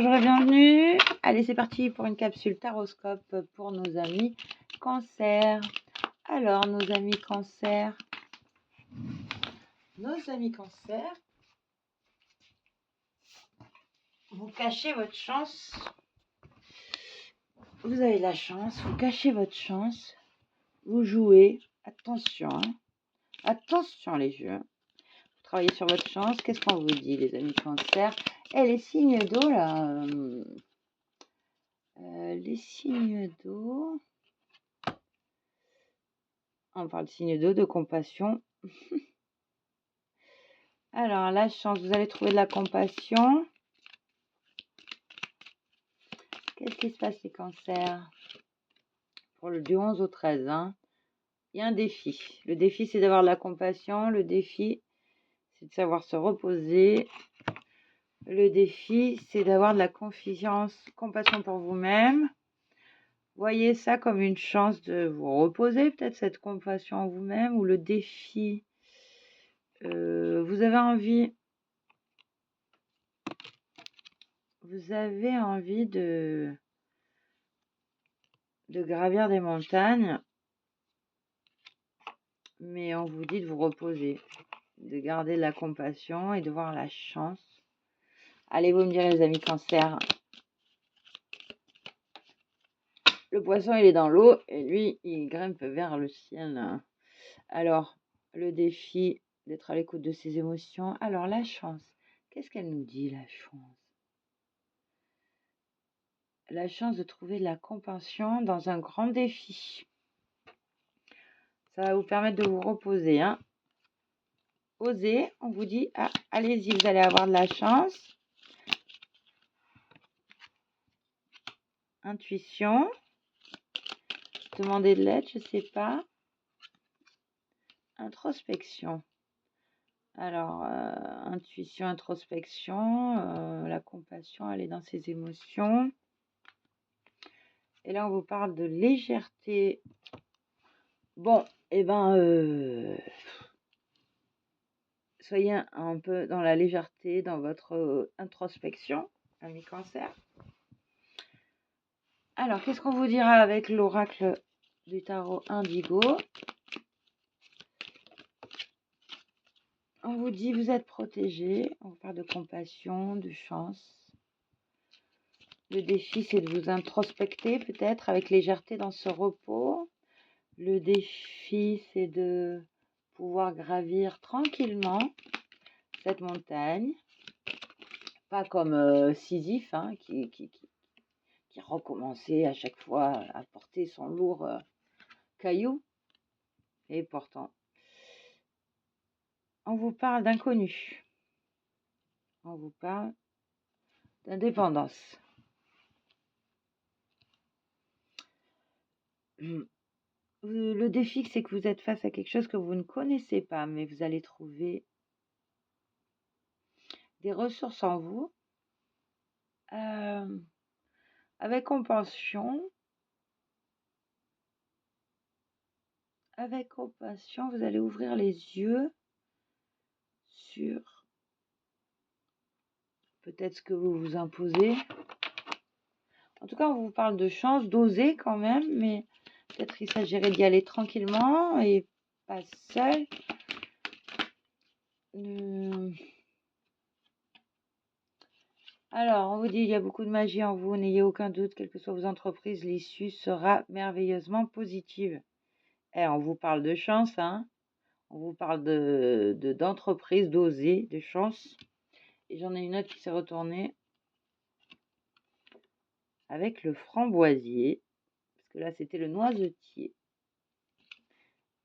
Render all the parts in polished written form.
Bonjour et bienvenue. Allez, c'est parti pour une capsule taroscope pour nos amis Cancer. Alors, nos amis Cancer, vous cachez votre chance. Vous avez la chance, vous cachez votre chance. Vous jouez. Attention, hein. Attention les jeux. Vous travaillez sur votre chance. Qu'est-ce qu'on vous dit, les amis Cancer? Les signes d'eau, là. Les signes d'eau. On parle de signes d'eau, de compassion. Alors, la chance, vous allez trouver de la compassion. Qu'est-ce qui se passe, les cancers? Pour du 11 au 13, hein, il y a un défi. Le défi, c'est d'avoir de la compassion. Le défi, c'est de savoir se reposer. Le défi, c'est d'avoir de la confiance, compassion pour vous-même. Voyez ça comme une chance de vous reposer, peut-être cette compassion en vous-même, ou le défi. Vous avez envie de gravir des montagnes, mais on vous dit de vous reposer, de garder de la compassion et de voir la chance. Allez, vous me direz, les amis Cancer, le poisson, il est dans l'eau et lui, il grimpe vers le ciel. Alors, le défi d'être à l'écoute de ses émotions. Alors, la chance, qu'est-ce qu'elle nous dit, la chance? La chance de trouver de la compassion dans un grand défi. Ça va vous permettre de vous reposer, hein. Osez, on vous dit, allez-y, vous allez avoir de la chance. Intuition. Demander de l'aide, je ne sais pas. Introspection. Alors, intuition, introspection, la compassion, elle est dans ses émotions. Et là, on vous parle de légèreté. Bon, soyez un peu dans la légèreté, dans votre introspection, ami Cancer. Alors, qu'est-ce qu'on vous dira avec l'oracle du tarot Indigo? On vous dit, vous êtes protégé. On vous parle de compassion, de chance. Le défi, c'est de vous introspecter, peut-être, avec légèreté dans ce repos. Le défi, c'est de pouvoir gravir tranquillement cette montagne. Pas comme Sisyphe, hein, qui recommençait à chaque fois à porter son lourd caillou. Et pourtant, on vous parle d'inconnu. On vous parle d'indépendance. Le défi, c'est que vous êtes face à quelque chose que vous ne connaissez pas, mais vous allez trouver des ressources en vous, avec compassion. Avec compassion, vous allez ouvrir les yeux sur peut-être ce que vous vous imposez. En tout cas, on vous parle de chance, d'oser quand même, mais peut-être il s'agirait d'y aller tranquillement et pas seul. Alors, on vous dit, il y a beaucoup de magie en vous, n'ayez aucun doute, quelles que soient vos entreprises, l'issue sera merveilleusement positive. On vous parle de chance, hein. On vous parle d'entreprise, d'oser, de chance. Et j'en ai une autre qui s'est retournée avec le framboisier, parce que là, c'était le noisetier.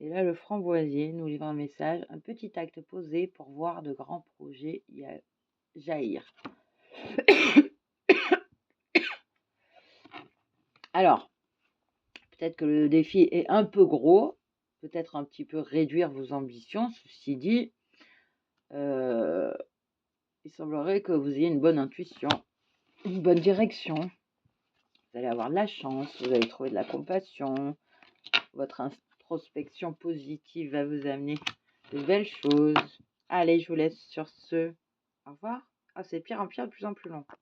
Et là, le framboisier nous livre un message, un petit acte posé pour voir de grands projets jaillir. Alors, peut-être que le défi est un peu gros, peut-être un petit peu réduire vos ambitions. Ceci dit, il semblerait que vous ayez une bonne intuition, une bonne direction. Vous allez avoir de la chance, vous allez trouver de la compassion. Votre introspection positive va vous amener de belles choses. Allez, je vous laisse sur ce. Au revoir. C'est pire en pire, de plus en plus long.